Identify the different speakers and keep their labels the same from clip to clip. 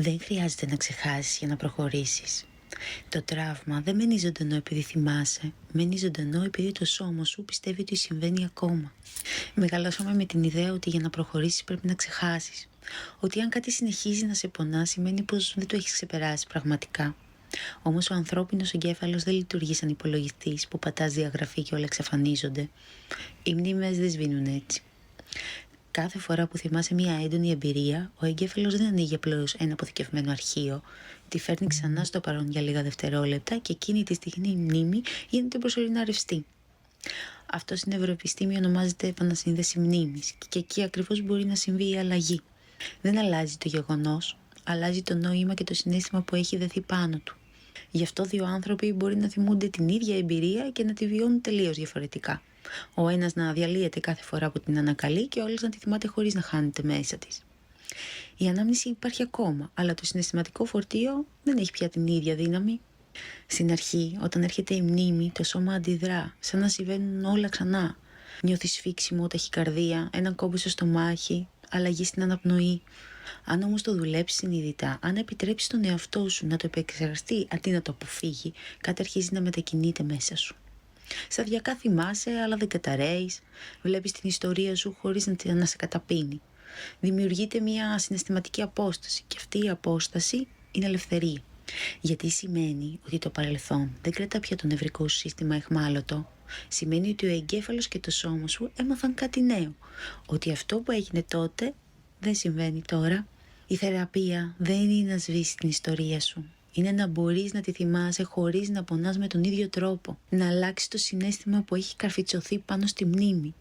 Speaker 1: Δεν χρειάζεται να ξεχάσεις για να προχωρήσεις. Το τραύμα δεν μένει ζωντανό επειδή θυμάσαι, μένει ζωντανό επειδή το σώμα σου πιστεύει ότι συμβαίνει ακόμα. Μεγαλώσαμε με την ιδέα ότι για να προχωρήσεις πρέπει να ξεχάσεις. Ότι αν κάτι συνεχίζει να σε πονά σημαίνει πως δεν το έχεις ξεπεράσει πραγματικά. Όμως ο ανθρώπινος εγκέφαλος δεν λειτουργεί σαν υπολογιστής που πατάς διαγραφή και όλα εξαφανίζονται. Οι μνήμες δεν σβήνουν έτσι. Κάθε φορά που θυμάσαι μια έντονη εμπειρία, ο εγκέφαλος δεν ανοίγει απλώς ένα αποθηκευμένο αρχείο. Τη φέρνει ξανά στο παρόν για λίγα δευτερόλεπτα και εκείνη τη στιγμή η μνήμη γίνεται προσωρινά ρευστή. Αυτό στην ευρωεπιστήμη ονομάζεται επανασύνδεση μνήμης και εκεί ακριβώς μπορεί να συμβεί η αλλαγή. Δεν αλλάζει το γεγονός, αλλάζει το νόημα και το συναίσθημα που έχει δεθεί πάνω του. Γι' αυτό δύο άνθρωποι μπορεί να θυμούνται την ίδια εμπειρία και να τη βιώνουν τελείως διαφορετικά. Ο ένας να διαλύεται κάθε φορά που την ανακαλεί και ο άλλος να τη θυμάται χωρίς να χάνεται μέσα της. Η ανάμνηση υπάρχει ακόμα, αλλά το συναισθηματικό φορτίο δεν έχει πια την ίδια δύναμη. Στην αρχή, όταν έρχεται η μνήμη, το σώμα αντιδρά, σαν να συμβαίνουν όλα ξανά. Νιώθεις σφίξιμο, ταχυκαρδία, έναν κόμπο στο στομάχι, αλλαγή στην αναπνοή. Αν όμως το δουλέψεις συνειδητά, αν επιτρέψεις τον εαυτό σου να το επεξεργαστεί αντί να το αποφύγει, κάτι αρχίζει να μετακινείται μέσα σου. Σταδιακά θυμάσαι, αλλά δεν καταραίεις. Βλέπεις την ιστορία σου χωρίς να σε καταπίνει. Δημιουργείται μια συναισθηματική απόσταση και αυτή η απόσταση είναι ελευθερία. Γιατί σημαίνει ότι το παρελθόν δεν κρατά πια το νευρικό σου σύστημα αιχμάλωτο. Σημαίνει ότι ο εγκέφαλος και το σώμα σου έμαθαν κάτι νέο. Ότι αυτό που έγινε τότε δεν συμβαίνει τώρα. Η θεραπεία δεν είναι να σβήσεις την ιστορία σου. Είναι να μπορείς να τη θυμάσαι χωρίς να πονάς με τον ίδιο τρόπο. Να αλλάξει το συναίσθημα που έχει καρφιτσωθεί πάνω στη μνήμη.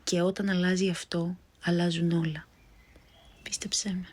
Speaker 1: Και όταν αλλάζει αυτό, αλλάζουν όλα. Πίστεψέ με.